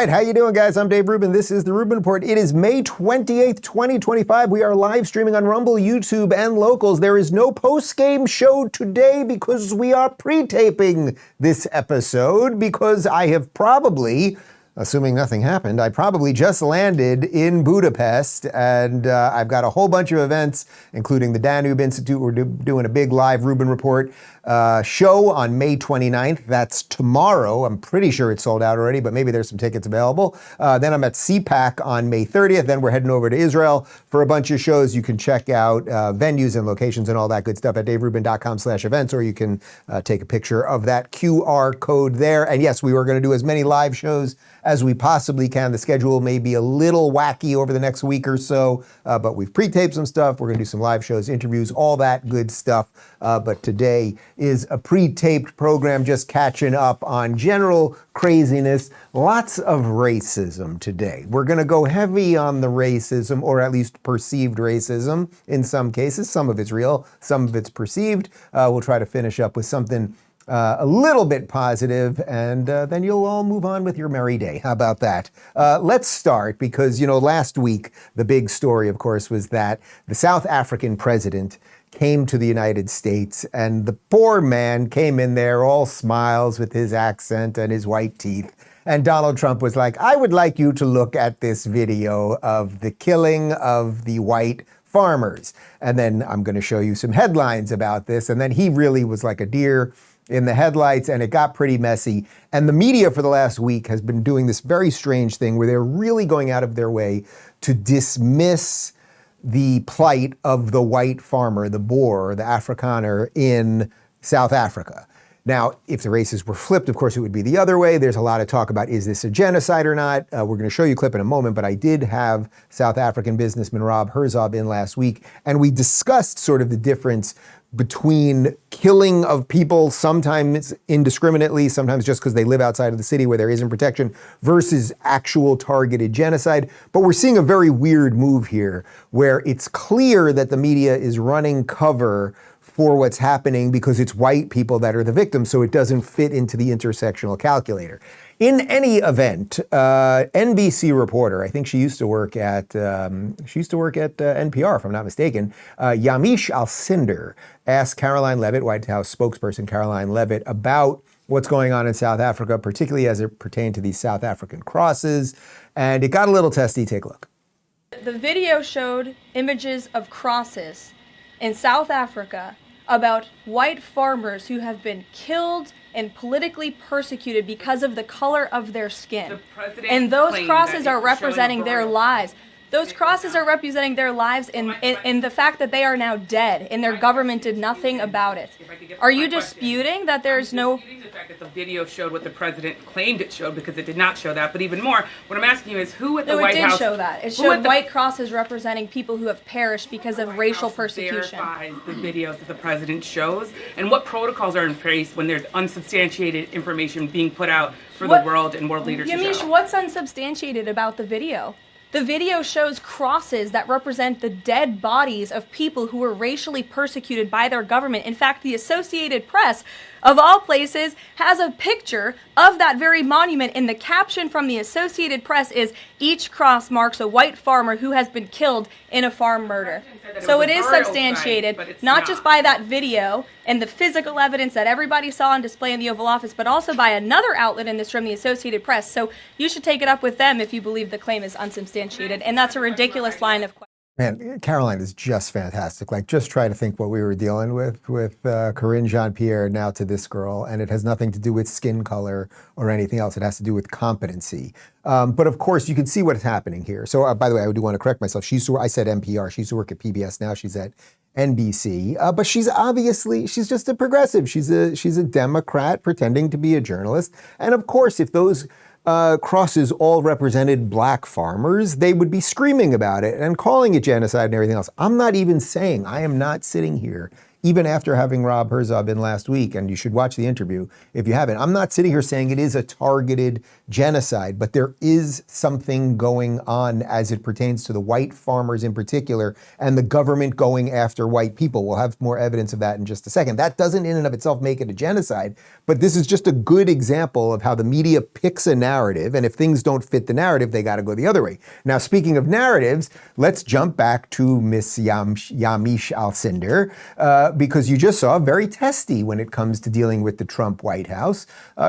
right, how you doing, guys? I'm Dave Rubin. This is the Rubin Report. It is May 28th, 2025. We are live streaming on Rumble, YouTube, and Locals. There is no post-game show today because we are pre-taping this episode because I have probably, assuming nothing happened, I probably just landed in Budapest, and I've got a whole bunch of events, including the Danube Institute. We're doing a big live Rubin Report show on May 29th. That's tomorrow. I'm pretty sure it's sold out already, but maybe there's some tickets available. Then I'm at CPAC on May 30th. Then we're heading over to Israel for a bunch of shows. You can check out venues and locations and all that good stuff at daverubin.com/events, or you can take a picture of that QR code there. And yes, we were going to do as many live shows as we possibly can. The schedule may be a little wacky over the next week or so, but we've pre-taped some stuff. We're going to do some live shows, interviews, all that good stuff. But today is a pre-taped program, just catching up on general craziness. Lots of racism today. We're going to go heavy on the racism, or at least perceived racism in some cases. Some of it's real, some of it's perceived. We'll try to finish up with something a little bit positive, and then you'll all move on with your merry day. How about that? Let's start because, last week, the big story, of course, was that the South African president came to the United States, and the poor man came in there all smiles with his accent and his white teeth. And Donald Trump was like, I would like you to look at this video of the killing of the white farmers. And then I'm going to show you some headlines about this. And then he really was like a deer in the headlights, and it got pretty messy. And the media for the last week has been doing this very strange thing where they're really going out of their way to dismiss the plight of the white farmer, the boer, the Afrikaner in South Africa. Now, if the races were flipped, of course, it would be the other way. There's a lot of talk about, is this a genocide or not? We're going to show you a clip in a moment, but I did have South African businessman Rob Herzog in last week, and we discussed sort of the difference between killing of people, sometimes indiscriminately, sometimes just because they live outside of the city where there isn't protection, versus actual targeted genocide. But we're seeing a very weird move here where it's clear that the media is running cover for what's happening because it's white people that are the victims, so it doesn't fit into the intersectional calculator. In any event, NBC reporter, I think she used to work at NPR, if I'm not mistaken, Yamiche Alcindor asked Karoline Leavitt, White House spokesperson Karoline Leavitt, about what's going on in South Africa, particularly as it pertained to these South African crosses, and it got a little testy. Take a look. The video showed images of crosses in South Africa about white farmers who have been killed and politically persecuted because of the color of their skin. And those crosses are representing their lives. Those crosses are representing their lives in the fact that they are now dead and their government did nothing about it. Are you disputing that there's no... The fact that the video showed what the president claimed it showed, because it did not show that. But even more, what I'm asking you is who at the White House... No, it did show that. It showed white crosses representing people who have perished because of racial persecution. Verifies the videos that the president shows, and what protocols are in place when there's unsubstantiated information being put out for the world and world leaders to show? Yamiche, what's unsubstantiated about the video? The video shows crosses that represent the dead bodies of people who were racially persecuted by their government. In fact, the Associated Press, of all places, has a picture of that very monument, and the caption from the Associated Press is, "Each cross marks a white farmer who has been killed in a farm murder." So it is substantiated, not just by that video and the physical evidence that everybody saw on display in the Oval Office, but also by another outlet in this room, the Associated Press. So you should take it up with them if you believe the claim is unsubstantiated, and that's a ridiculous line of questioning. Man, Karoline is just fantastic. Like, just try to think what we were dealing with Corinne Jean-Pierre, now to this girl, and it has nothing to do with skin color or anything else. It has to do with competency. But of course, you can see what's happening here. So, by the way, I do want to correct myself. I said NPR. She used to work at PBS. Now she's at NBC. But she's just a progressive. She's a Democrat pretending to be a journalist. And of course, if those crosses all represented black farmers, they would be screaming about it and calling it genocide and everything else. I'm not even saying, I am not sitting here even after having Rob Herzog in last week, and you should watch the interview if you haven't. I'm not sitting here saying it is a targeted genocide, but there is something going on as it pertains to the white farmers in particular and the government going after white people. We'll have more evidence of that in just a second. That doesn't in and of itself make it a genocide, but this is just a good example of how the media picks a narrative, and if things don't fit the narrative, they got to go the other way. Now, speaking of narratives, let's jump back to Miss Yamiche Alcindor, because you just saw very testy when it comes to dealing with the Trump White House.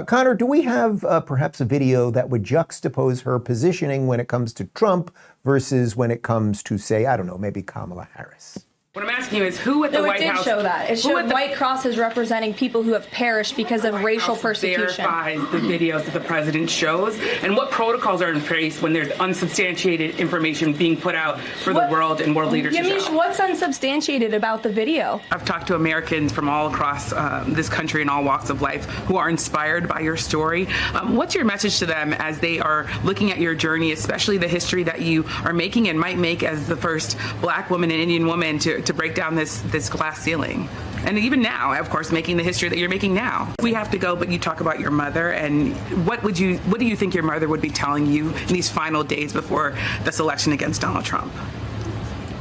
Connor, do we have perhaps a video that would juxtapose her positioning when it comes to Trump versus when it comes to, say, I don't know, maybe Kamala Harris? What I'm asking you is who at the White House... It did show that. It showed white crosses representing people who have perished because of racial persecution. Verifies the videos that the president shows, and what protocols are in place when there's unsubstantiated information being put out for the world and world leaders to Yamiche, show. what's unsubstantiated about the video? I've talked to Americans from all across this country in all walks of life who are inspired by your story. What's your message to them as they are looking at your journey, especially the history that you are making and might make as the first Black woman and Indian woman to break down this glass ceiling? And even now, of course, making the history that you're making now. We have to go, but you talk about your mother, and what do you think your mother would be telling you in these final days before this election against Donald Trump?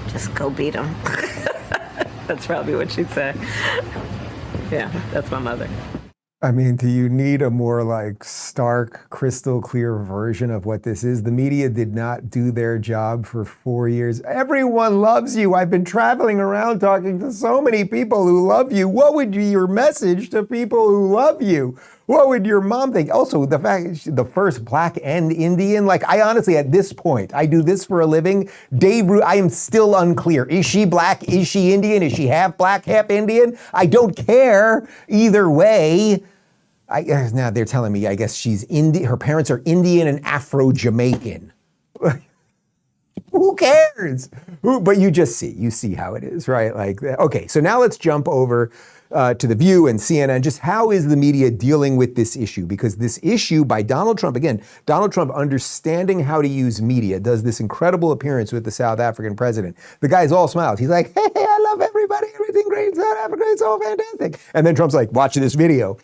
Just go beat him. That's probably what she'd say. Yeah, that's my mother. I mean, do you need a more like stark, crystal clear version of what this is? The media did not do their job for 4 years. Everyone loves you. I've been traveling around talking to so many people who love you. What would be your message to people who love you? What would your mom think? Also, the fact she's the first Black and Indian, like I honestly, at this point, I do this for a living. I am still unclear. Is she Black? Is she Indian? Is she half Black, half Indian? I don't care either way. Now they're telling me, I guess she's her parents are Indian and Afro-Jamaican. Who cares? But you see how it is, right? Like, okay, so now let's jump over to The View and CNN. Just how is the media dealing with this issue? Because this issue by Donald Trump, again, Donald Trump understanding how to use media, does this incredible appearance with the South African president. The guy's all smiles. He's like, hey, I love everybody, everything great in South Africa, it's all fantastic. And then Trump's like, watch this video.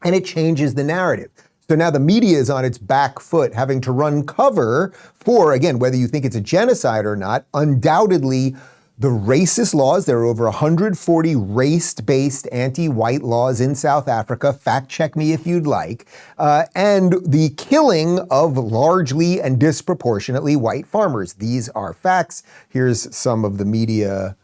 And it changes the narrative. So now the media is on its back foot, having to run cover for, again, whether you think it's a genocide or not, undoubtedly the racist laws. There are over 140 race-based anti-white laws in South Africa. Fact check me if you'd like. And the killing of largely and disproportionately white farmers. These are facts. Here's some of the media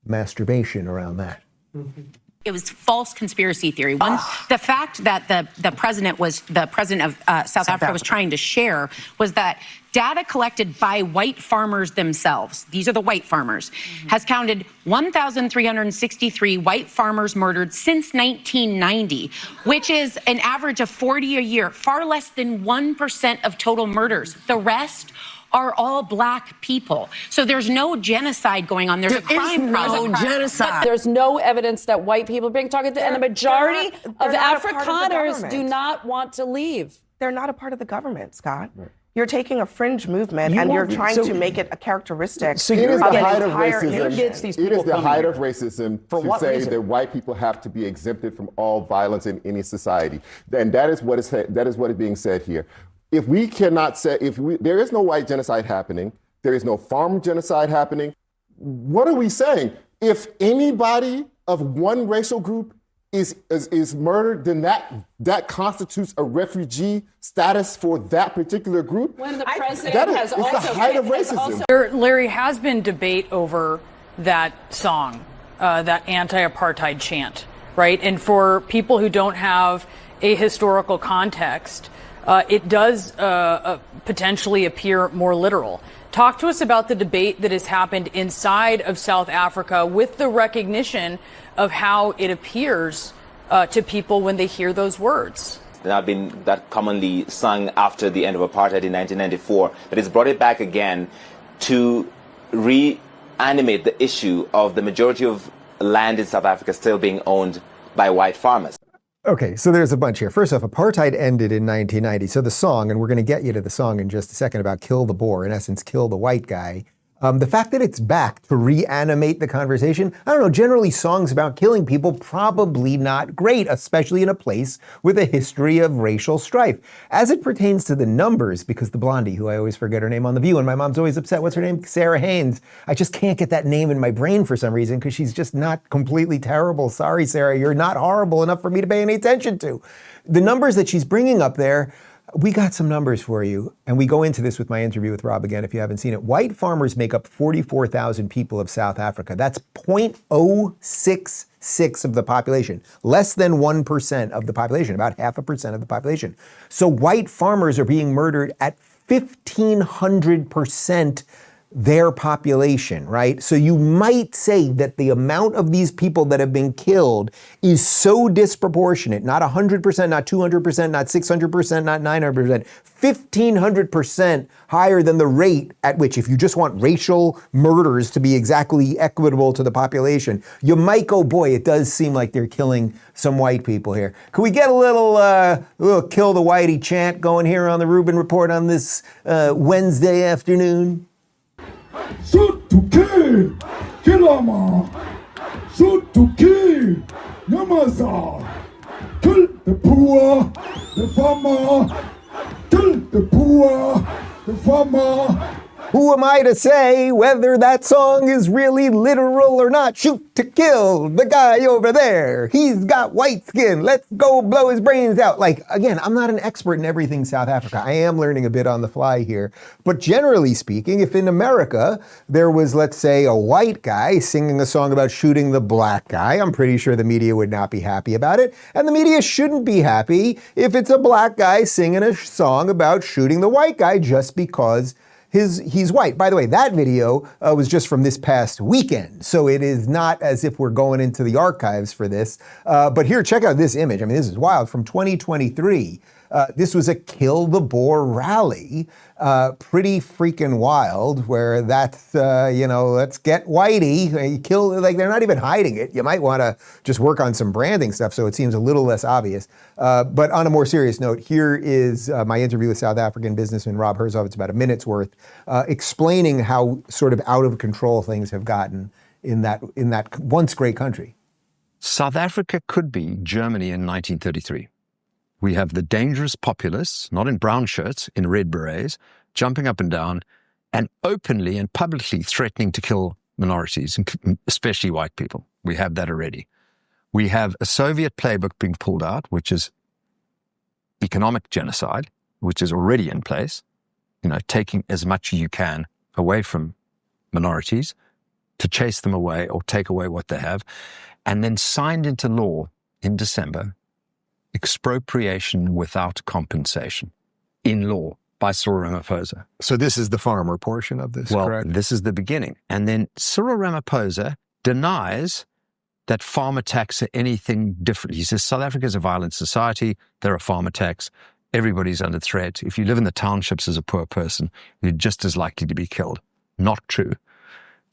masturbation around that. Mm-hmm. It was false conspiracy theory. One, the fact that the president of South Africa was trying to share was that data collected by white farmers themselves, these are the white farmers, has counted 1,363 white farmers murdered since 1990, which is an average of 40 a year, far less than 1% of total murders. The rest are all Black people. So there's no genocide going on. There's a crime problem. Genocide. There's no evidence that white people are being targeted, and the majority of Afrikaners do not want to leave. They're not a part of the government, Scott. Right. You're taking a fringe movement and you're trying to make it a characteristic. So it is the height of racism. It is the height of racism to say that white people have to be exempted from all violence in any society, and that is what is being said here. If we cannot say, there is no white genocide happening, there is no farm genocide happening, what are we saying? If anybody of one racial group is murdered, then that constitutes a refugee status for that particular group. When the president it's the height of racism. Larry, has been debate over that song, that anti-apartheid chant, right? And for people who don't have a historical context, it does potentially appear more literal. Talk to us about the debate that has happened inside of South Africa with the recognition of how it appears to people when they hear those words. That have been that commonly sung after the end of apartheid in 1994, but it's brought it back again to reanimate the issue of the majority of land in South Africa still being owned by white farmers. Okay, so there's a bunch here. First off, apartheid ended in 1990. So the song, and we're going to get you to the song in just a second about kill the boer, in essence, kill the white guy, The fact that it's back to reanimate the conversation, I don't know, generally songs about killing people, probably not great, especially in a place with a history of racial strife. As it pertains to the numbers, because the blondie, who I always forget her name on The View, and my mom's always upset, what's her name? Sarah Haynes. I just can't get that name in my brain for some reason, because she's just not completely terrible. Sorry, Sarah, you're not horrible enough for me to pay any attention to. The numbers that she's bringing up there, we got some numbers for you, and we go into this with my interview with Rob again if you haven't seen it. White farmers make up 44,000 people of South Africa. That's 0.066 of the population, less than 1% of the population, about 0.5% of the population. So white farmers are being murdered at 1,500% their population, right? So you might say that the amount of these people that have been killed is so disproportionate, not 100%, not 200%, not 600%, not 900%, 1,500% higher than the rate at which, if you just want racial murders to be exactly equitable to the population, you might go, boy, it does seem like they're killing some white people here. Can we get a little kill the whitey chant going here on the Rubin Report on this Wednesday afternoon? Shoot to kill, Kilama. Shoot to kill, Yamasa. Kill the poor, the farmer. Kill the poor, the farmer. Who am I to say whether that song is really literal or not? Shoot to kill the guy over there. He's got white skin. Let's go blow his brains out. Like, again, I'm not an expert in everything South Africa. I am learning a bit on the fly here. But generally speaking, if in America there was, let's say, a white guy singing a song about shooting the black guy, I'm pretty sure the media would not be happy about it. And the media shouldn't be happy if it's a black guy singing a song about shooting the white guy just because he's white. By the way, that video was just from this past weekend, so it is not as if we're going into the archives for this. But here, check out this image. I mean, this is wild. From 2023, this was a Kill the Boer rally. Pretty freaking wild, where that's, let's get whitey, kill, like they're not even hiding it. You might want to just work on some branding stuff so it seems a little less obvious. But on a more serious note, here is my interview with South African businessman Rob Herzog. It's about a minute's worth, explaining how sort of out of control things have gotten in that once great country. South Africa could be Germany in 1933. We have the dangerous populists, not in brown shirts, in red berets, jumping up and down and openly and publicly threatening to kill minorities, especially white people. We have that already. We have a Soviet playbook being pulled out, which is economic genocide, which is already in place, taking as much as you can away from minorities to chase them away or take away what they have, and then signed into law in December expropriation without compensation in law by Cyril Ramaphosa. So this is the farmer portion of this, correct? Well, this is the beginning. And then Cyril Ramaphosa denies that farm attacks are anything different. He says South Africa is a violent society. There are farm attacks. Everybody's under threat. If you live in the townships as a poor person, you're just as likely to be killed. Not true.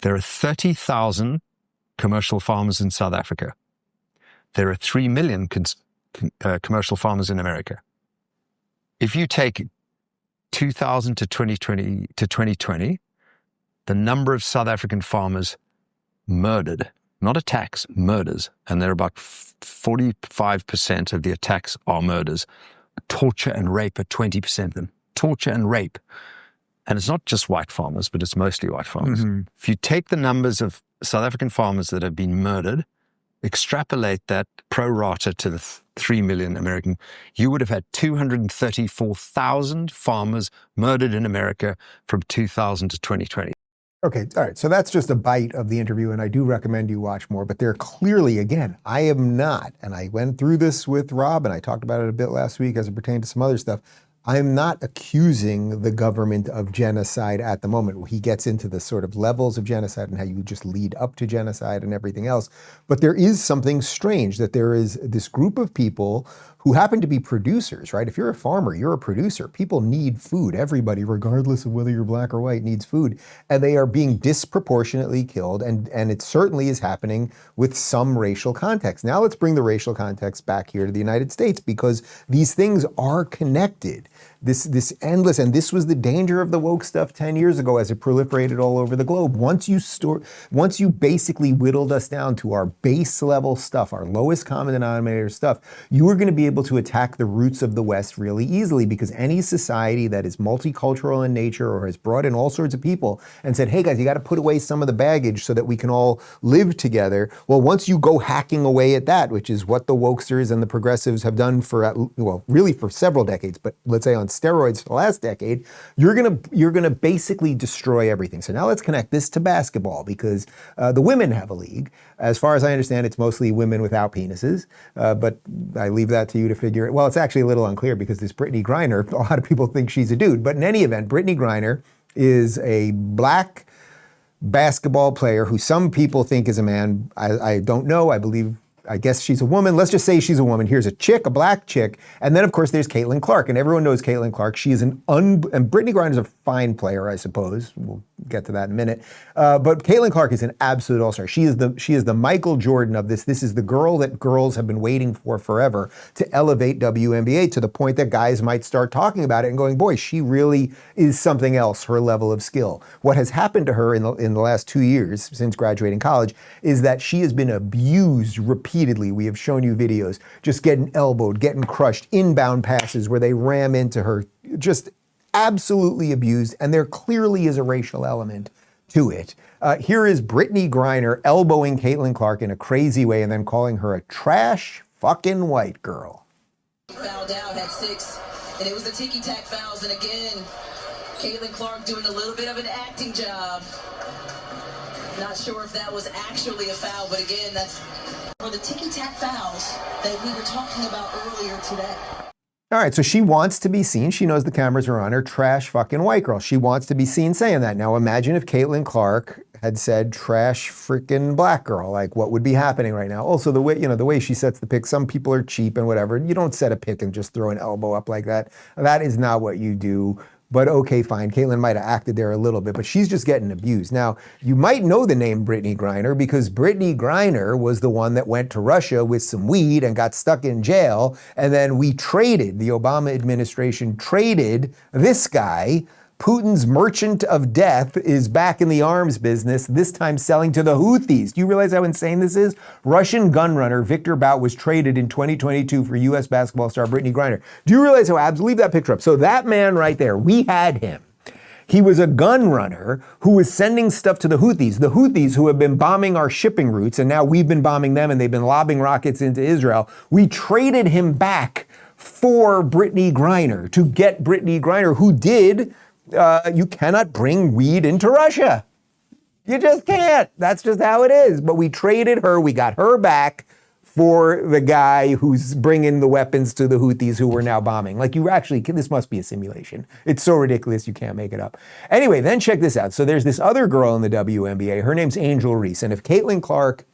There are 30,000 commercial farmers in South Africa. There are 3 million commercial farmers in America. If you take 2000 to 2020, the number of South African farmers murdered, not attacks, murders, and there are about 45% of the attacks are murders. Torture and rape are 20% of them. Torture and rape. And it's not just white farmers, but it's mostly white farmers. Mm-hmm. If you take the numbers of South African farmers that have been murdered, extrapolate that pro rata to the 3 million American, you would have had 234,000 farmers murdered in America from 2000 to 2020. Okay, all right. So that's just a bite of the interview, and I do recommend you watch more. But there clearly, again, I am not, and I went through this with Rob, and I talked about it a bit last week as it pertained to some other stuff. I'm not accusing the government of genocide at the moment. He gets into the sort of levels of genocide and how you just lead up to genocide and everything else. But there is something strange that there is this group of people who happen to be producers, right? If you're a farmer, you're a producer. People need food. Everybody, regardless of whether you're black or white, needs food. And they are being disproportionately killed. And it certainly is happening with some racial context. Now let's bring the racial context back here to the United States, because these things are connected. this endless, and this was the danger of the woke stuff 10 years ago as it proliferated all over the globe. Once you basically whittled us down to our base level stuff, our lowest common denominator stuff, you were going to be able to attack the roots of the West really easily, because any society that is multicultural in nature or has brought in all sorts of people and said, hey guys, you got to put away some of the baggage so that we can all live together. Well, once you go hacking away at that, which is what the wokesters and the progressives have done for, well, really for several decades, but let's say on steroids for the last decade, you're gonna basically destroy everything. So now let's connect this to basketball, because the women have a league. As far as I understand, it's mostly women without penises, but I leave that to you to figure it. Well, it's actually a little unclear because this Brittney Griner, a lot of people think she's a dude, but in any event, Brittney Griner is a black basketball player who some people think is a man. I don't know. I guess she's a woman. Let's just say she's a woman. Here's a chick, a black chick. And then, of course, there's Caitlin Clark. And everyone knows Caitlin Clark. She is and Brittney Griner's a fine player, I suppose. We'll get to that in a minute. But Caitlin Clark is an absolute all-star. She is the Michael Jordan of this. This is the girl that girls have been waiting for forever to elevate WNBA to the point that guys might start talking about it and going, boy, she really is something else, her level of skill. What has happened to her in the last 2 years since graduating college is that she has been abused repeatedly. We have shown you videos just getting elbowed, getting crushed, inbound passes where they ram into her, just absolutely abused, and there clearly is a racial element to it. Here is Brittney Griner elbowing Caitlin Clark in a crazy way and then calling her a trash fucking white girl. Fouled out, had 6, and it was the ticky-tack fouls, and again, Caitlin Clark doing a little bit of an acting job. Not sure if that was actually a foul, but again, that's for the ticky-tack fouls that we were talking about earlier today. All right, so she wants to be seen. She knows the cameras are on her. Trash fucking white girl. She wants to be seen saying that. Now imagine if Caitlin Clark had said trash freaking black girl. Like, what would be happening right now? Also, the way she sets the pick, some people are cheap and whatever. You don't set a pick and just throw an elbow up like that. That is not what you do. But okay, fine. Caitlin might have acted there a little bit, but she's just getting abused. Now, you might know the name Brittney Griner because Brittney Griner was the one that went to Russia with some weed and got stuck in jail. And then the Obama administration traded this guy. Putin's merchant of death is back in the arms business, this time selling to the Houthis. Do you realize how insane this is? Russian gun runner Victor Bout was traded in 2022 for U.S. basketball star Brittney Griner. Do you realize how leave that picture up. So that man right there, we had him. He was a gun runner who was sending stuff to the Houthis who have been bombing our shipping routes, and now we've been bombing them, and they've been lobbing rockets into Israel. We traded him back for Brittney Griner, to get Brittney Griner, who did... you cannot bring weed into Russia. You just can't. That's just how it is. But we traded her. We got her back for the guy who's bringing the weapons to the Houthis who we're now bombing. Like, this must be a simulation. It's so ridiculous you can't make it up. Anyway, then check this out. So there's this other girl in the WNBA. Her name's Angel Reese. And if Caitlin Clark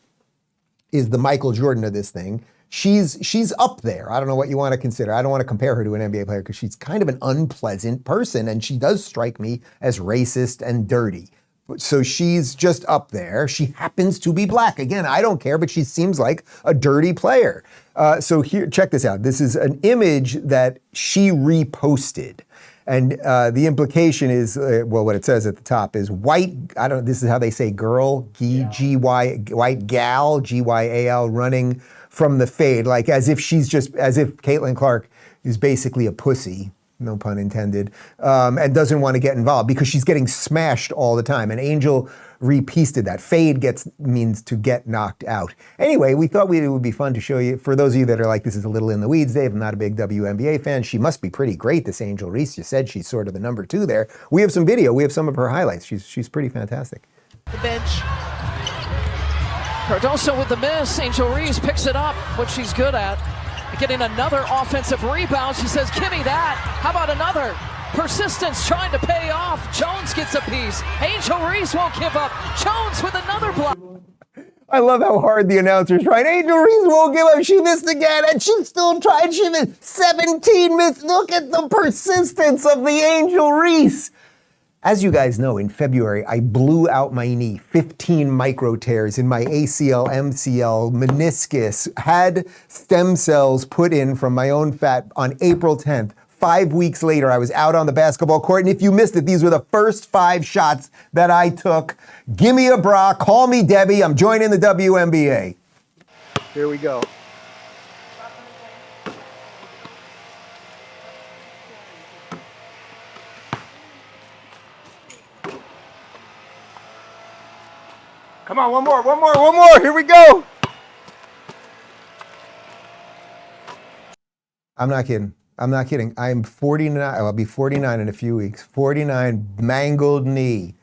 is the Michael Jordan of this thing, she's up there. I don't know what you want to consider. I don't want to compare her to an NBA player because she's kind of an unpleasant person, and she does strike me as racist and dirty. So she's just up there. She happens to be black. Again, I don't care, but she seems like a dirty player. So here, check this out. This is an image that she reposted. And the implication is, what it says at the top is white, this is how they say girl, G-Y, white gal, G-Y-A-L, running from the fade, like as if Caitlin Clark is basically a pussy, no pun intended, and doesn't want to get involved because she's getting smashed all the time. And Angel reposted that. Fade means to get knocked out. Anyway, we thought it would be fun to show you, for those of you that are like, this is a little in the weeds, Dave, I'm not a big WNBA fan. She must be pretty great, this Angel Reese. You said she's sort of the number 2 there. We have some video. We have some of her highlights. She's pretty fantastic. The bench. Cardoso with the miss. Angel Reese picks it up, what she's good at. Getting another offensive rebound. She says, give me that. How about another? Persistence trying to pay off. Jones gets a piece. Angel Reese won't give up. Jones with another block. I love how hard the announcer's trying. Angel Reese won't give up. She missed again, and she still tried. She missed 17 missed. Look at the persistence of the Angel Reese. As you guys know, in February, I blew out my knee, 15 micro tears in my ACL, MCL, meniscus, had stem cells put in from my own fat on April 10th. 5 weeks later, I was out on the basketball court. And if you missed it, these were the first 5 shots that I took. Give me a bra, call me Debbie. I'm joining the WNBA. Here we go. Come on, one more. Here we go. I'm not kidding. I'm 49. I'll be 49 in a few weeks. 49, mangled knee.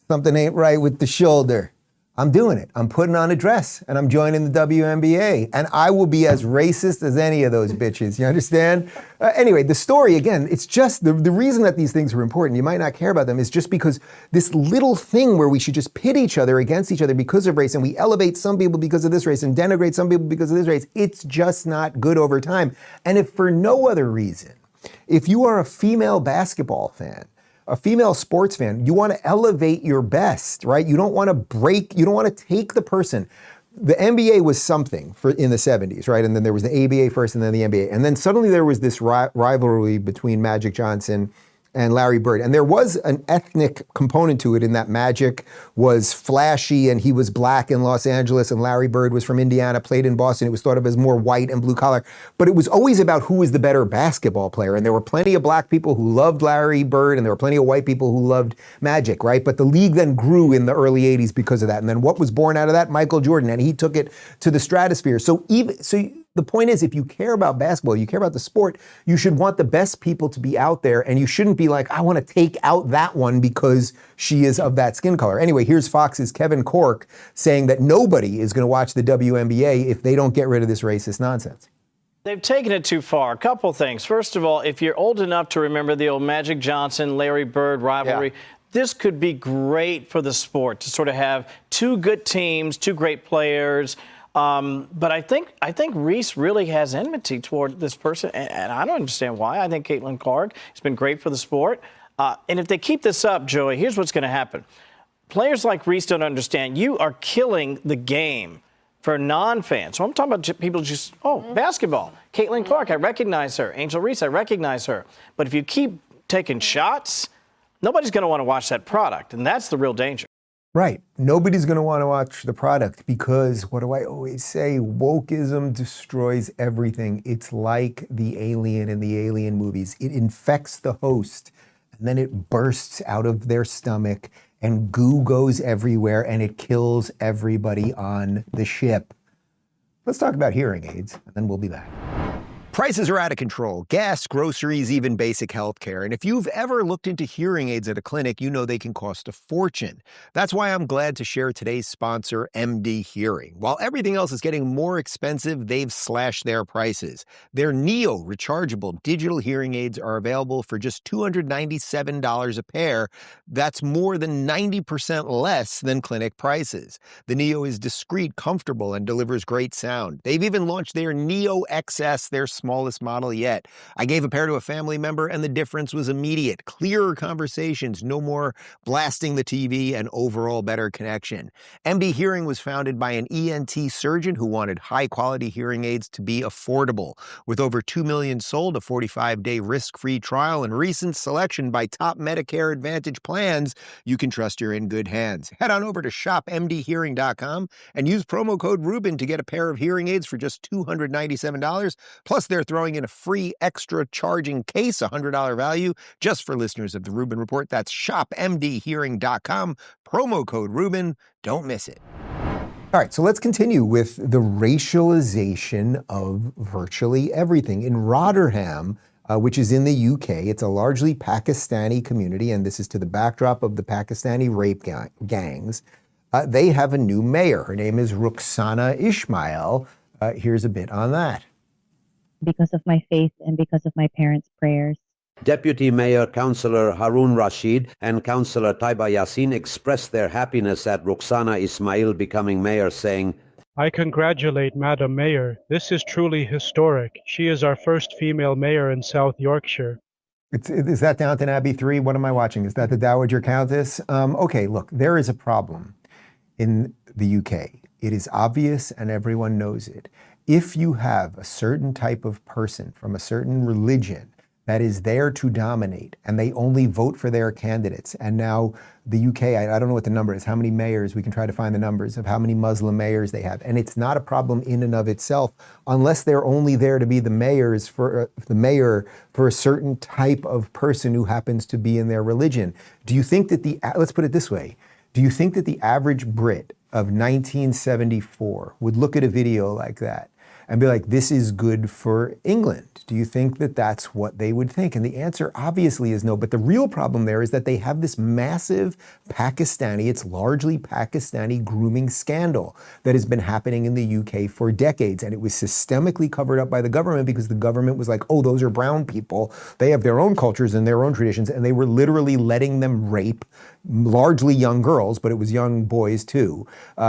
Something ain't right with the shoulder. I'm doing it. I'm putting on a dress and I'm joining the WNBA. And I will be as racist as any of those bitches. You understand? Anyway, the story, again, it's just the reason that these things are important. You might not care about them is just because this little thing where we should just pit each other against each other because of race, and we elevate some people because of this race and denigrate some people because of this race. It's just not good over time. And if for no other reason, if you are a female basketball fan, a female sports fan, you want to elevate your best, right? You don't want to take the person. The NBA was something in the 70s, right? And then there was the ABA first and then the NBA. And then suddenly there was this rivalry between Magic Johnson and Larry Bird. And there was an ethnic component to it in that Magic was flashy and he was black in Los Angeles and Larry Bird was from Indiana, played in Boston. It was thought of as more white and blue collar. But it was always about who was the better basketball player. And there were plenty of black people who loved Larry Bird and there were plenty of white people who loved Magic, right? But the league then grew in the early 80s because of that. And then what was born out of that? Michael Jordan. And he took it to the stratosphere. So the point is, if you care about basketball, you care about the sport, you should want the best people to be out there, and you shouldn't be like, I want to take out that one because she is of that skin color. Anyway, here's Fox's Kevin Corke saying that nobody is going to watch the WNBA if they don't get rid of this racist nonsense. They've taken it too far. A couple things. First of all, if you're old enough to remember the old Magic Johnson, Larry Bird rivalry, this could be great for the sport to sort of have two good teams, two great players. But I think Reese really has enmity toward this person, and I don't understand why. I think Caitlin Clark has been great for the sport. And if they keep this up, Joey, here's what's going to happen. Players like Reese don't understand. You are killing the game for non-fans. So I'm talking about people just, basketball. Caitlin Clark, I recognize her. Angel Reese, I recognize her. But if you keep taking shots, nobody's going to want to watch that product, and that's the real danger. Right. Nobody's going to want to watch the product because, what do I always say? Wokeism destroys everything. It's like the alien in the Alien movies. It infects the host, and then it bursts out of their stomach, and goo goes everywhere, and it kills everybody on the ship. Let's talk about hearing aids, and then we'll be back. Prices are out of control. Gas, groceries, even basic healthcare. And if you've ever looked into hearing aids at a clinic, you know they can cost a fortune. That's why I'm glad to share today's sponsor, MD Hearing. While everything else is getting more expensive, they've slashed their prices. Their Neo rechargeable digital hearing aids are available for just $297 a pair. That's more than 90% less than clinic prices. The Neo is discreet, comfortable, and delivers great sound. They've even launched their Neo XS, their smallest model yet. I gave a pair to a family member and the difference was immediate. Clearer conversations, no more blasting the TV, and overall better connection. MD Hearing was founded by an ENT surgeon who wanted high-quality hearing aids to be affordable. With over 2 million sold, a 45-day risk-free trial, and recent selection by top Medicare Advantage plans, you can trust you're in good hands. Head on over to shopmdhearing.com and use promo code Rubin to get a pair of hearing aids for just $297. Plus, they're throwing in a free extra charging case, $100 value, just for listeners of the Rubin Report. That's shopmdhearing.com, promo code Rubin. Don't miss it. All right, so let's continue with the racialization of virtually everything. In Rotherham, which is in the UK, it's a largely Pakistani community, and this is to the backdrop of the Pakistani rape gangs. They have a new mayor. Her name is Rukhsana Ismail. Here's a bit on that. Because of my faith and because of my parents' prayers. Deputy Mayor Councillor Harun Rashid and Councillor Taiba Yassin expressed their happiness at Rukhsana Ismail becoming mayor, saying, I congratulate Madam Mayor. This is truly historic. She is our first female mayor in South Yorkshire. Is that Downton Abbey 3? What am I watching? Is that the Dowager Countess? Okay, look, there is a problem in the UK. It is obvious and everyone knows it. If you have a certain type of person from a certain religion that is there to dominate, and they only vote for their candidates. And now the UK, I don't know what the number is, how many mayors, we can try to find the numbers of how many Muslim mayors they have. And it's not a problem in and of itself, unless they're only there to be the mayor for a certain type of person who happens to be in their religion. Do you think that let's put it this way, do you think that the average Brit of 1974 would look at a video like that and be like, this is good for England? Do you think that that's what they would think? And the answer obviously is no. But the real problem there is that they have this massive it's largely Pakistani grooming scandal that has been happening in the UK for decades. And it was systemically covered up by the government because the government was like, oh, those are brown people. They have their own cultures and their own traditions. And they were literally letting them rape largely young girls, but it was young boys too.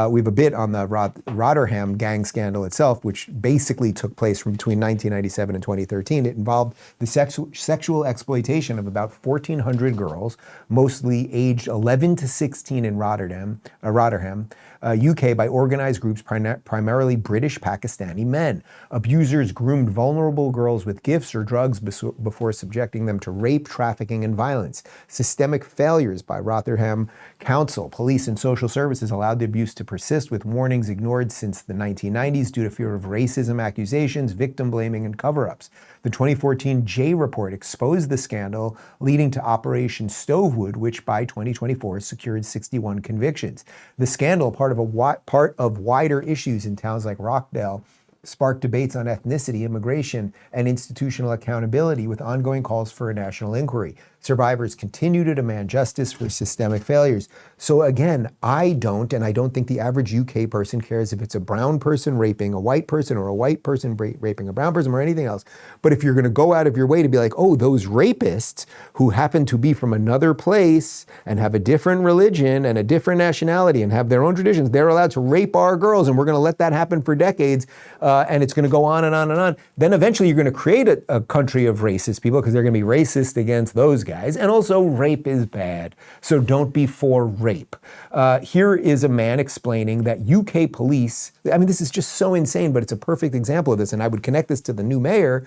We have a bit on the Rotherham gang scandal itself, which basically took place from between 1997 and 2013. It involved the sexual exploitation of about 1,400 girls, mostly aged 11 to 16 in Rotherham, UK, by organized groups, primarily British Pakistani men. Abusers groomed vulnerable girls with gifts or drugs before subjecting them to rape, trafficking, and violence. Systemic failures by Rotherham Council, police, and social services allowed the abuse to persist, with warnings ignored since the 1990s due to fear of racism accusations, victim blaming, and cover-ups. The 2014 J Report exposed the scandal, leading to Operation Stovewood, which by 2024 secured 61 convictions. The scandal, part of wider issues in towns like Rockdale, sparked debates on ethnicity, immigration, and institutional accountability, with ongoing calls for a national inquiry. Survivors continue to demand justice for systemic failures. So again, I don't think the average UK person cares if it's a brown person raping a white person or a white person raping a brown person or anything else. But if you're going to go out of your way to be like, oh, those rapists who happen to be from another place and have a different religion and a different nationality and have their own traditions, they're allowed to rape our girls, and we're going to let that happen for decades, and it's going to go on and on and on. Then eventually you're going to create a country of racist people because they're going to be racist against those guys. And also, rape is bad, so don't be for rape. Here is a man explaining that UK police, I mean, this is just so insane, but it's a perfect example of this, and I would connect this to the new mayor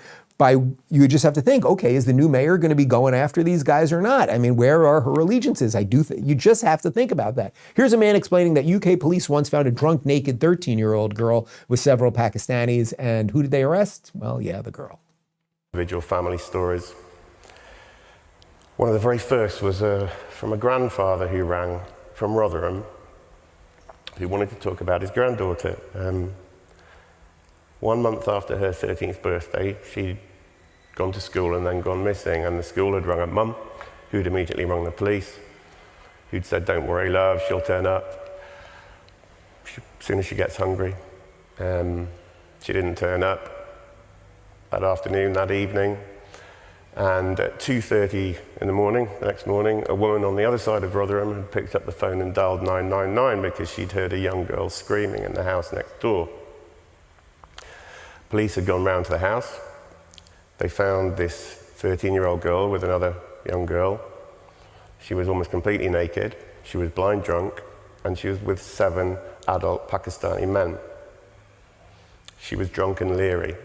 you just have to think, okay, is the new mayor going to be going after these guys or not? I mean, where are her allegiances? You just have to think about that. Here's a man explaining that UK police once found a drunk, naked 13-year-old girl with several Pakistanis, and who did they arrest? Well, yeah, the girl. Individual family stories. One of the very first was from a grandfather who rang from Rotherham, who wanted to talk about his granddaughter. 1 month after her 13th birthday, she'd gone to school and then gone missing, and the school had rung her mum, who'd immediately rung the police, who'd said, don't worry, love, she'll turn up as soon as she gets hungry. She didn't turn up that afternoon, that evening, and at 2:30 in the morning, the next morning, a woman on the other side of Rotherham had picked up the phone and dialed 999 because she'd heard a young girl screaming in the house next door. Police had gone round to the house. They found this 13-year-old girl with another young girl. She was almost completely naked. She was blind drunk, and she was with 7 adult Pakistani men. She was drunk and leery.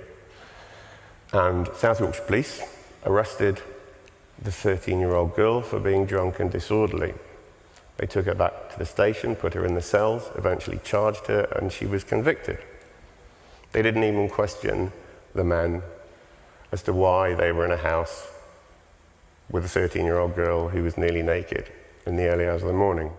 And South Yorkshire Police arrested the 13-year-old girl for being drunk and disorderly. They took her back to the station, put her in the cells, eventually charged her, and she was convicted. They didn't even question the men as to why they were in a house with a 13-year-old girl who was nearly naked in the early hours of the morning.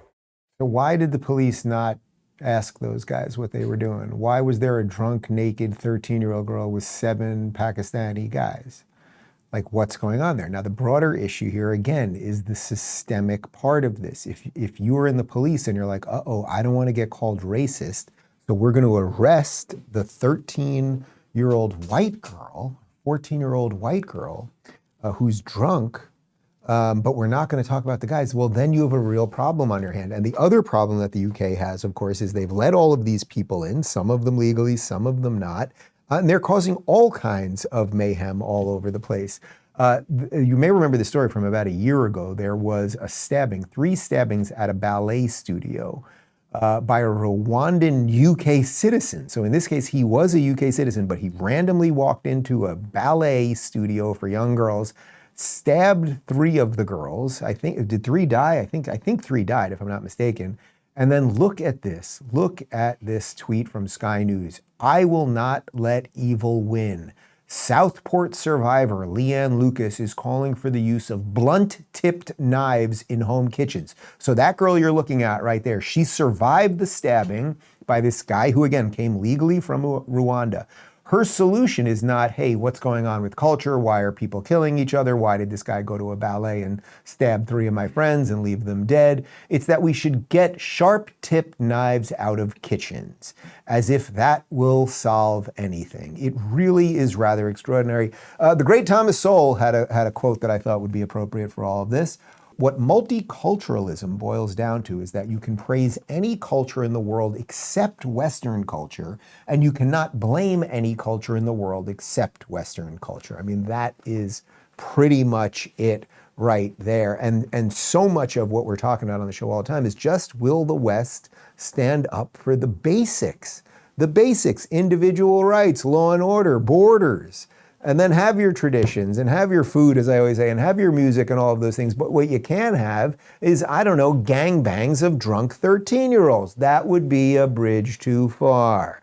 So why did the police not ask those guys what they were doing? Why was there a drunk, naked 13-year-old girl with 7 Pakistani guys? Like, what's going on there? Now, the broader issue here, again, is the systemic part of this. If you were in the police and you're like, uh-oh, I don't want to get called racist, so we're going to arrest the 13-year-old white girl, 14-year-old white girl who's drunk, but we're not going to talk about the guys, well, then you have a real problem on your hand. And the other problem that the UK has, of course, is they've let all of these people in, some of them legally, some of them not, and they're causing all kinds of mayhem all over the place. You may remember the story from about a year ago. There was a stabbing, 3 stabbings at a ballet studio by a Rwandan UK citizen. So in this case, he was a UK citizen, but he randomly walked into a ballet studio for young girls, stabbed 3 of the girls. I think, did 3 die? I think 3 died, if I'm not mistaken. And then look at this. Look at this tweet from Sky News. I will not let evil win. Southport survivor Leanne Lucas is calling for the use of blunt-tipped knives in home kitchens. So that girl you're looking at right there, she survived the stabbing by this guy who, again, came legally from Rwanda. Her solution is not, hey, what's going on with culture? Why are people killing each other? Why did this guy go to a ballet and stab 3 of my friends and leave them dead? It's that we should get sharp-tipped knives out of kitchens, as if that will solve anything. It really is rather extraordinary. The great Thomas Sowell had a quote that I thought would be appropriate for all of this. What multiculturalism boils down to is that you can praise any culture in the world except Western culture, and you cannot blame any culture in the world except Western culture. I mean, that is pretty much it right there. And so much of what we're talking about on the show all the time is just, will the West stand up for the basics? The basics, individual rights, law and order, borders. And then have your traditions and have your food, as I always say, and have your music and all of those things. But what you can have is, I don't know, gangbangs of drunk 13-year-olds. That would be a bridge too far.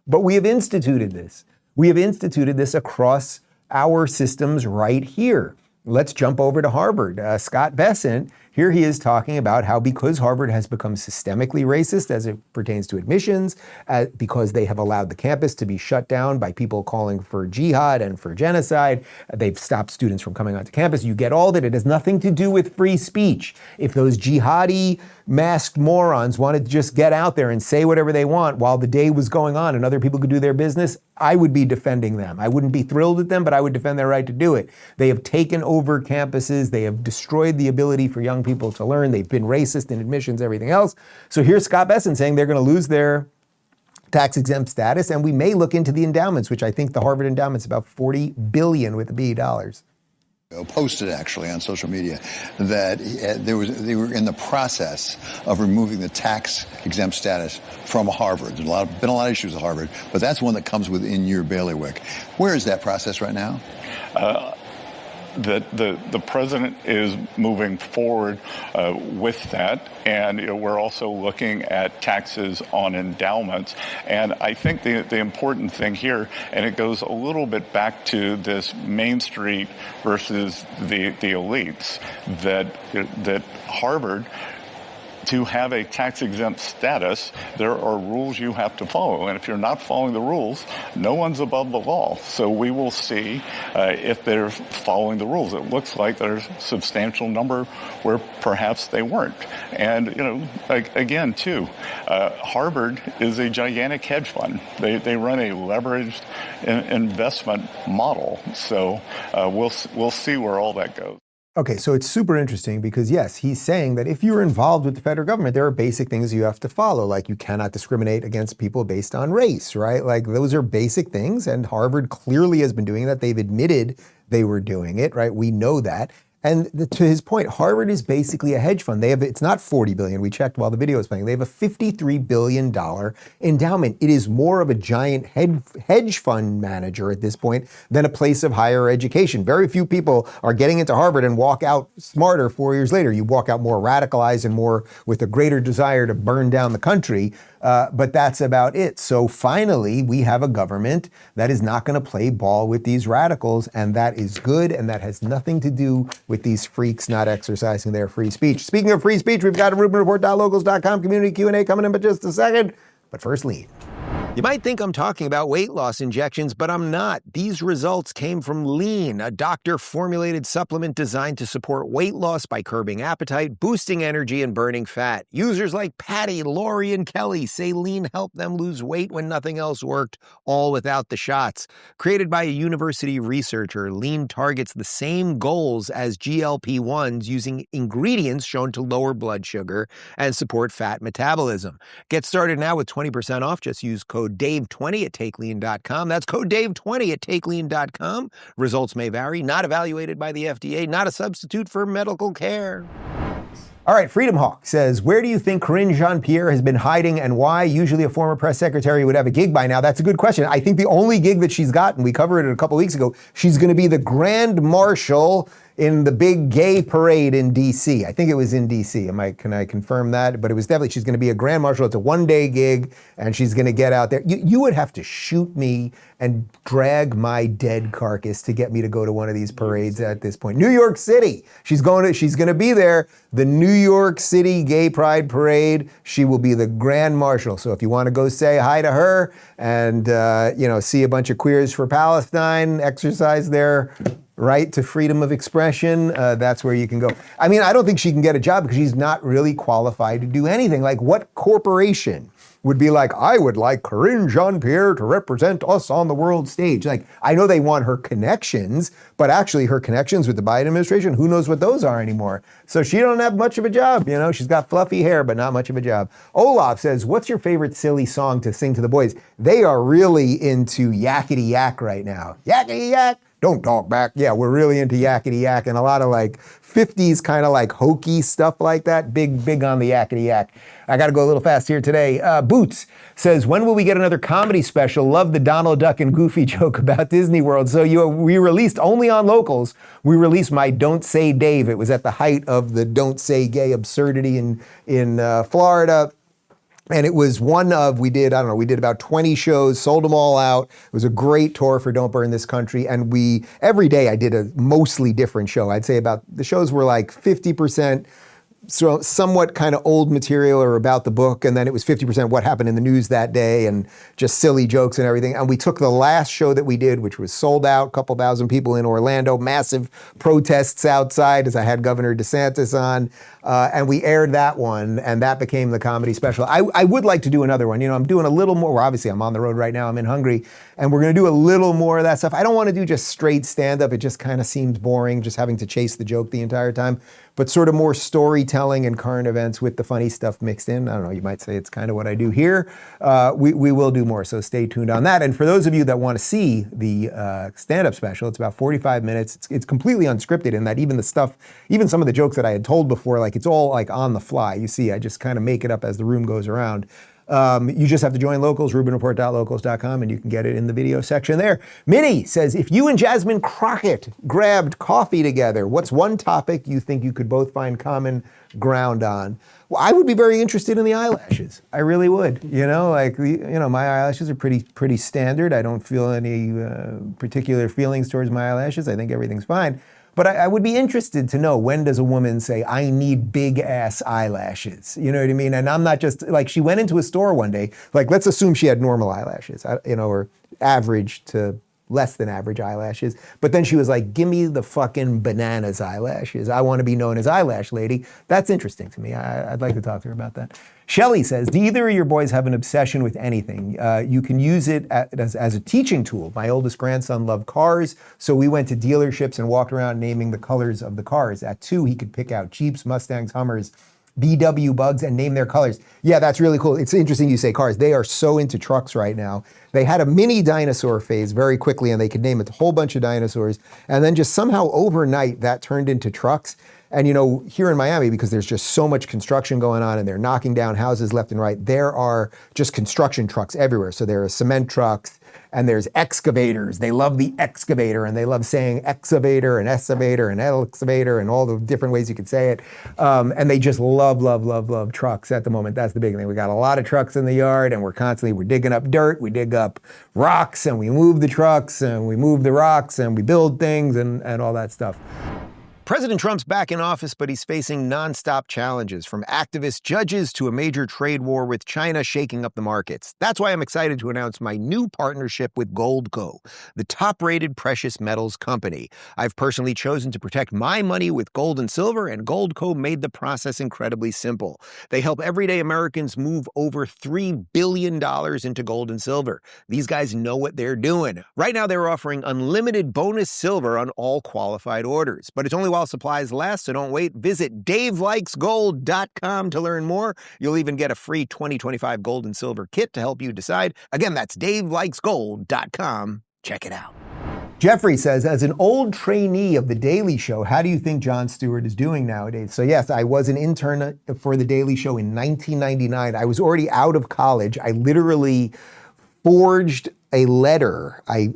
But we have instituted this. We have instituted this across our systems right here. Let's jump over to Harvard. Scott Bessent, here he is talking about how because Harvard has become systemically racist as it pertains to admissions, because they have allowed the campus to be shut down by people calling for jihad and for genocide, they've stopped students from coming onto campus. You get all that. It has nothing to do with free speech. If those jihadi masked morons wanted to just get out there and say whatever they want while the day was going on and other people could do their business, I would be defending them. I wouldn't be thrilled at them, but I would defend their right to do it. They have taken over campuses. They have destroyed the ability for young people to learn. They've been racist in admissions, everything else. So here's Scott Bessent saying they're going to lose their tax-exempt status, and we may look into the endowments, which I think the Harvard endowment's about $40 billion with a B dollars. Posted actually on social media that they were in the process of removing the tax-exempt status from Harvard. There's been a lot of issues with Harvard, but that's one that comes within your bailiwick. Where is that process right now? The president is moving forward with that, and we're also looking at taxes on endowments. And I think the important thing here, and it goes a little bit back to this Main Street versus the elites, that Harvard, to have a tax-exempt status, there are rules you have to follow. And if you're not following the rules, no one's above the law. So we will see if they're following the rules. It looks like there's a substantial number where perhaps they weren't. And, again, too, Harvard is a gigantic hedge fund. They run a leveraged investment model. So we'll see where all that goes. Okay, so it's super interesting because, yes, he's saying that if you're involved with the federal government, there are basic things you have to follow, like you cannot discriminate against people based on race, right? Like those are basic things, and Harvard clearly has been doing that. They've admitted they were doing it, right? We know that. And to his point, Harvard is basically a hedge fund. It's not $40 billion. We checked while the video was playing. They have a $53 billion endowment. It is more of a giant hedge fund manager at this point than a place of higher education. Very few people are getting into Harvard and walk out smarter 4 years later. You walk out more radicalized and more with a greater desire to burn down the country. But that's about it. So finally, we have a government that is not going to play ball with these radicals, and that is good, and that has nothing to do with these freaks not exercising their free speech. Speaking of free speech, we've got a RubinReport.locals.com community Q&A coming in in just a second. But first, lead. You might think I'm talking about weight loss injections, but I'm not. These results came from Lean, a doctor-formulated supplement designed to support weight loss by curbing appetite, boosting energy, and burning fat. Users like Patty, Lori, and Kelly say Lean helped them lose weight when nothing else worked, all without the shots. Created by a university researcher, Lean targets the same goals as GLP-1s using ingredients shown to lower blood sugar and support fat metabolism. Get started now with 20% off. Just use code DAVE20 at TakeLean.com. That's code DAVE20 at TakeLean.com. Results may vary. Not evaluated by the FDA. Not a substitute for medical care. All right, Freedom Hawk says, where do you think Karine Jean-Pierre has been hiding and why? Usually a former press secretary would have a gig by now. That's a good question. I think the only gig that she's gotten, we covered it a couple weeks ago, she's going to be the Grand Marshal in the big gay parade in D.C. I think it was in D.C. Can I confirm that? But it was definitely, she's going to be a Grand Marshal. It's a one-day gig, and she's going to get out there. You would have to shoot me and drag my dead carcass to get me to go to one of these parades at this point. New York City. She's going to be there. The New York City Gay Pride Parade. She will be the Grand Marshal. So if you want to go say hi to her and see a bunch of Queers for Palestine exercise their right to freedom of expression, that's where you can go. I mean, I don't think she can get a job because she's not really qualified to do anything. Like, what corporation would be like, I would like Karine Jean-Pierre to represent us on the world stage? Like, I know they want her connections, but actually her connections with the Biden administration, who knows what those are anymore? So she don't have much of a job, She's got fluffy hair, but not much of a job. Olaf says, what's your favorite silly song to sing to the boys? They are really into Yakety Yak right now. Yakety Yak, don't talk back. Yeah, we're really into Yakety Yak and a lot of like 50s kind of like hokey stuff like that. Big on the Yakety Yak. I got to go a little fast here today. Boots says, when will we get another comedy special? Love the Donald Duck and Goofy joke about Disney World. So we released only on Locals. We released my Don't Say Dave. It was at the height of the Don't Say Gay absurdity in Florida. And it was we did about 20 shows, sold them all out. It was a great tour for Don't Burn This Country. And every day I did a mostly different show. I'd say about, the shows were like 50% so somewhat kind of old material or about the book, and then it was 50% what happened in the news that day and just silly jokes and everything. And we took the last show that we did, which was sold out, a couple thousand people in Orlando, massive protests outside as I had Governor DeSantis on, and we aired that one, and that became the comedy special. I would like to do another one. I'm doing a little more. Well, obviously, I'm on the road right now. I'm in Hungary, and we're going to do a little more of that stuff. I don't want to do just straight stand-up. It just kind of seems boring, just having to chase the joke the entire time. But sort of more storytelling and current events with the funny stuff mixed in. I don't know, you might say it's kind of what I do here. We will do more, so stay tuned on that. And for those of you that want to see the stand-up special, it's about 45 minutes. It's completely unscripted in that even some of the jokes that I had told before, like it's all like on the fly. You see, I just kind of make it up as the room goes around. You just have to join Locals, rubinreport.locals.com, and you can get it in the video section there. Minnie says, if you and Jasmine Crockett grabbed coffee together, what's one topic you think you could both find common ground on? Well, I would be very interested in the eyelashes. I really would. My eyelashes are pretty standard. I don't feel any particular feelings towards my eyelashes. I think everything's fine. But I would be interested to know, when does a woman say, I need big ass eyelashes? You know what I mean? And I'm not just, like, she went into a store one day, like, let's assume she had normal eyelashes, or average to less than average eyelashes. But then she was like, give me the fucking bananas eyelashes. I want to be known as Eyelash Lady. That's interesting to me. I'd like to talk to her about that. Shelley says, do either of your boys have an obsession with anything? You can use it as a teaching tool. My oldest grandson loved cars, so we went to dealerships and walked around naming the colors of the cars. At 2, he could pick out Jeeps, Mustangs, Hummers, VW Bugs, and name their colors. Yeah, that's really cool. It's interesting you say cars. They are so into trucks right now. They had a mini dinosaur phase very quickly, and they could name a whole bunch of dinosaurs. And then just somehow overnight, that turned into trucks. And here in Miami, because there's just so much construction going on and they're knocking down houses left and right, there are just construction trucks everywhere. So there are cement trucks and there's excavators. They love the excavator and they love saying excavator and excavator and excavator and all the different ways you could say it. And they just love trucks at the moment. That's the big thing. We got a lot of trucks in the yard and we're digging up dirt. We dig up rocks and we move the trucks and we move the rocks and we build things and all that stuff. President Trump's back in office, but he's facing nonstop challenges, from activist judges to a major trade war with China shaking up the markets. That's why I'm excited to announce my new partnership with Goldco, the top-rated precious metals company. I've personally chosen to protect my money with gold and silver, and Goldco made the process incredibly simple. They help everyday Americans move over $3 billion into gold and silver. These guys know what they're doing. Right now, they're offering unlimited bonus silver on all qualified orders, but it's only while supplies last, so don't wait. Visit DaveLikesGold.com to learn more. You'll even get a free 2025 gold and silver kit to help you decide. Again, that's DaveLikesGold.com. Check it out. Jeffrey says, as an old trainee of The Daily Show, how do you think Jon Stewart is doing nowadays? So yes, I was an intern for The Daily Show in 1999. I was already out of college. I literally forged a letter. I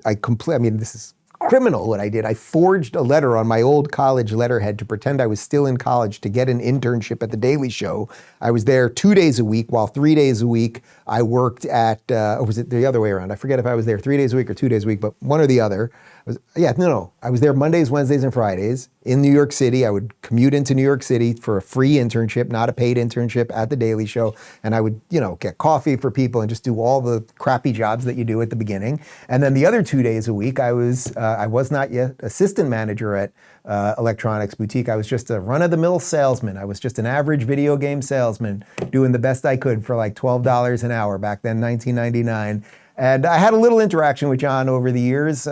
mean, this is criminal what I did. I forged a letter on my old college letterhead to pretend I was still in college to get an internship at The Daily Show. I was there 2 days a week, while 3 days a week I worked at, or was it the other way around? I forget if I was there 3 days a week or 2 days a week, but one or the other. I was there Mondays, Wednesdays, and Fridays in New York City. I would commute into New York City for a free internship, not a paid internship at The Daily Show. And I would, get coffee for people and just do all the crappy jobs that you do at the beginning. And then the other 2 days a week, I was not yet assistant manager at Electronics Boutique. I was just a run-of-the-mill salesman. I was just an average video game salesman doing the best I could for like $12 an hour back then, 1999. And I had a little interaction with Jon over the years.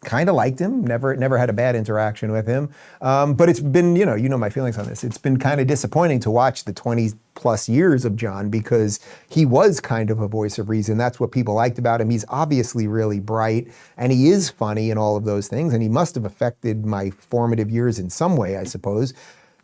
Kind of liked him, never had a bad interaction with him. But it's been, you know my feelings on this. It's been kind of disappointing to watch the 20 plus years of Jon because he was kind of a voice of reason. That's what people liked about him. He's obviously really bright and he is funny and all of those things. And he must have affected my formative years in some way, I suppose,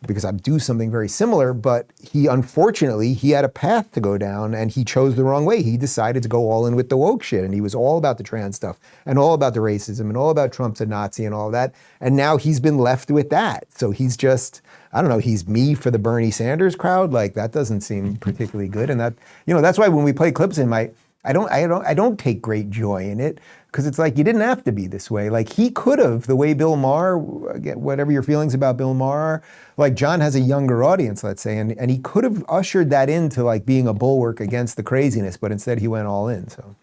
because I do something very similar, but unfortunately, he had a path to go down and he chose the wrong way. He decided to go all in with the woke shit and he was all about the trans stuff and all about the racism and all about Trump's a Nazi and all that. And now he's been left with that. So he's just, I don't know, he's me for the Bernie Sanders crowd. Like that doesn't seem particularly good. And that, that's why when we play clips in I don't take great joy in it. Because it's like, you didn't have to be this way. Like he could have, the way Bill Maher, whatever your feelings about Bill Maher, like Jon has a younger audience, let's say, and he could have ushered that into like being a bulwark against the craziness, but instead he went all in, so.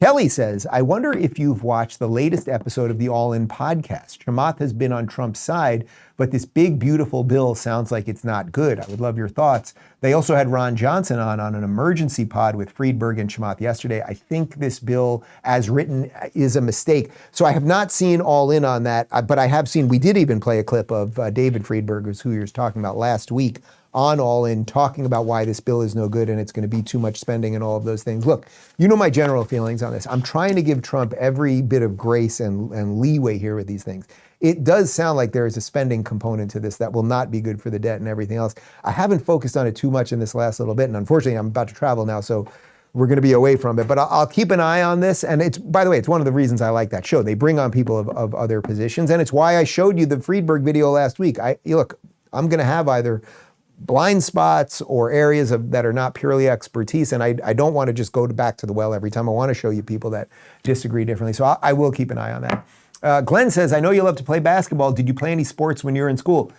Kelly says, I wonder if you've watched the latest episode of the All In podcast. Chamath has been on Trump's side, but this big, beautiful bill sounds like it's not good. I would love your thoughts. They also had Ron Johnson on an emergency pod with Friedberg and Chamath yesterday. I think this bill, as written, is a mistake. So I have not seen All In on that, but I have seen, we did even play a clip of David Friedberg, who you were talking about last week, on All In, talking about why this bill is no good and it's going to be too much spending and all of those things. Look, you know my general feelings on this. I'm trying to give Trump every bit of grace and leeway here with these things. It does sound like there is a spending component to this that will not be good for the debt and everything else. I haven't focused on it too much in this last little bit, and unfortunately I'm about to travel now, so we're going to be away from it. But I'll keep an eye on this, and it's, by the way, it's one of the reasons I like that show. They bring on people of other positions, and it's why I showed you the Friedberg video last week. Look, I'm going to have either blind spots or areas that are not purely expertise. And I don't want to just go back to the well every time. I want to show you people that disagree differently. So I will keep an eye on that. Glenn says, I know you love to play basketball. Did you play any sports when you were in school?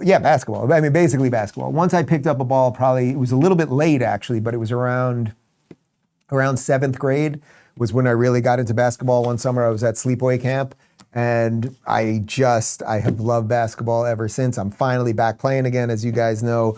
Yeah, basketball. I mean, basically basketball. Once I picked up a ball, it was a little bit late actually, but it was around 7th grade was when I really got into basketball. One summer I was at sleepaway camp. And I have loved basketball ever since. I'm finally back playing again, as you guys know,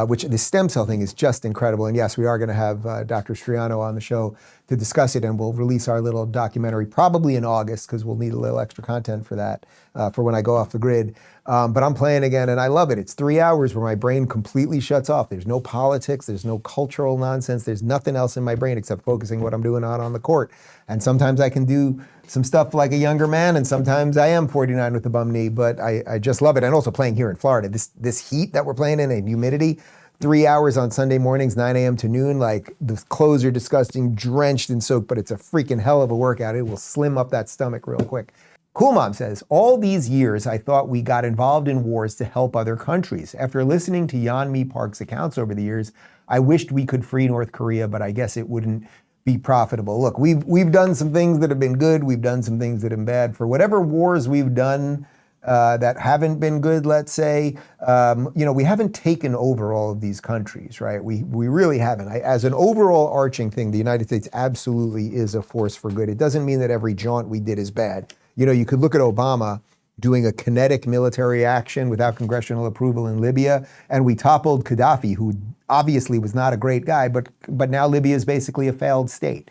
which the stem cell thing is just incredible. And yes, we are going to have Dr. Striano on the show to discuss it, and we'll release our little documentary probably in August because we'll need a little extra content for that, for when I go off the grid. But I'm playing again and I love it. It's 3 hours where my brain completely shuts off. There's no politics, there's no cultural nonsense, there's nothing else in my brain except focusing what I'm doing on the court. And sometimes I can do some stuff like a younger man, and sometimes I am 49 with a bum knee, but I just love it. And also playing here in Florida, this heat that we're playing in and humidity, 3 hours on Sunday mornings, 9 a.m. to noon, like the clothes are disgusting, drenched in soak, but it's a freaking hell of a workout. It will slim up that stomach real quick. Cool Mom says, all these years I thought we got involved in wars to help other countries. After listening to Yeonmi Park's accounts over the years, I wished we could free North Korea, but I guess it wouldn't be profitable. Look, we've done some things that have been good. We've done some things that have been bad. For whatever wars we've done that haven't been good, let's say, we haven't taken over all of these countries, right? We really haven't. As an overall arching thing, the United States absolutely is a force for good. It doesn't mean that every jaunt we did is bad. You could look at Obama doing a kinetic military action without congressional approval in Libya, and we toppled Gaddafi, who obviously was not a great guy, but now Libya is basically a failed state.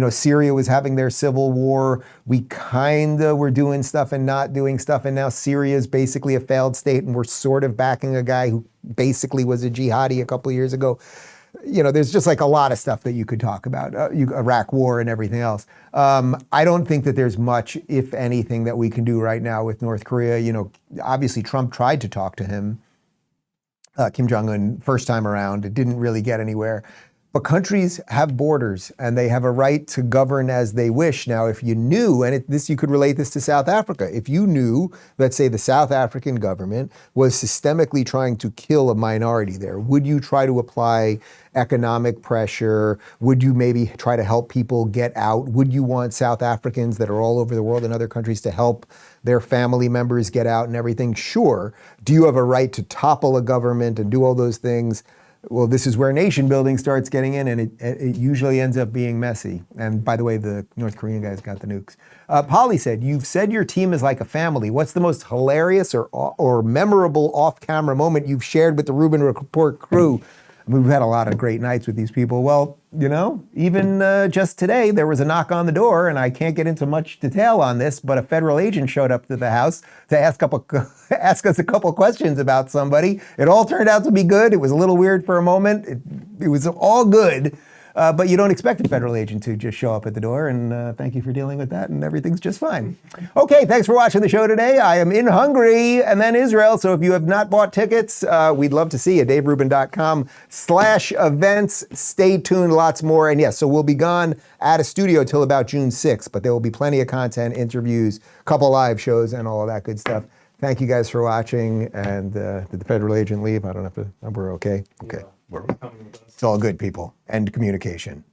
Syria was having their civil war. We kind of were doing stuff and not doing stuff, and now Syria is basically a failed state, and we're sort of backing a guy who basically was a jihadi a couple of years ago. there's just like a lot of stuff that you could talk about, Iraq war and everything else. I don't think that there's much, if anything, that we can do right now with North Korea. Obviously Trump tried to talk to him, Kim Jong-un, first time around. It didn't really get anywhere. But countries have borders and they have a right to govern as they wish. Now, if you knew, and you could relate this to South Africa, if you knew, let's say the South African government was systemically trying to kill a minority there, would you try to apply economic pressure? Would you maybe try to help people get out? Would you want South Africans that are all over the world in other countries to help their family members get out and everything? Sure. Do you have a right to topple a government and do all those things? Well, this is where nation building starts getting in, and it usually ends up being messy. And by the way, the North Korean guys got the nukes. Polly said, you've said your team is like a family. What's the most hilarious or memorable off-camera moment you've shared with the Rubin Report crew? We've had a lot of great nights with these people. Well, even just today, there was a knock on the door, and I can't get into much detail on this, but a federal agent showed up to the house to ask us a couple questions about somebody. It all turned out to be good. It was a little weird for a moment. It was all good. But you don't expect a federal agent to just show up at the door, and thank you for dealing with that, and everything's just fine. Okay, thanks for watching the show today. I am in Hungary and then Israel, so if you have not bought tickets, we'd love to see you. DaveRubin.com/events. Stay tuned, lots more. And yes, so we'll be gone out of studio till about June 6th, but there will be plenty of content, interviews, couple live shows, and all of that good stuff. Thank you guys for watching, and did the federal agent leave? I don't have to, we're okay? Okay. It's all good, people. End communication.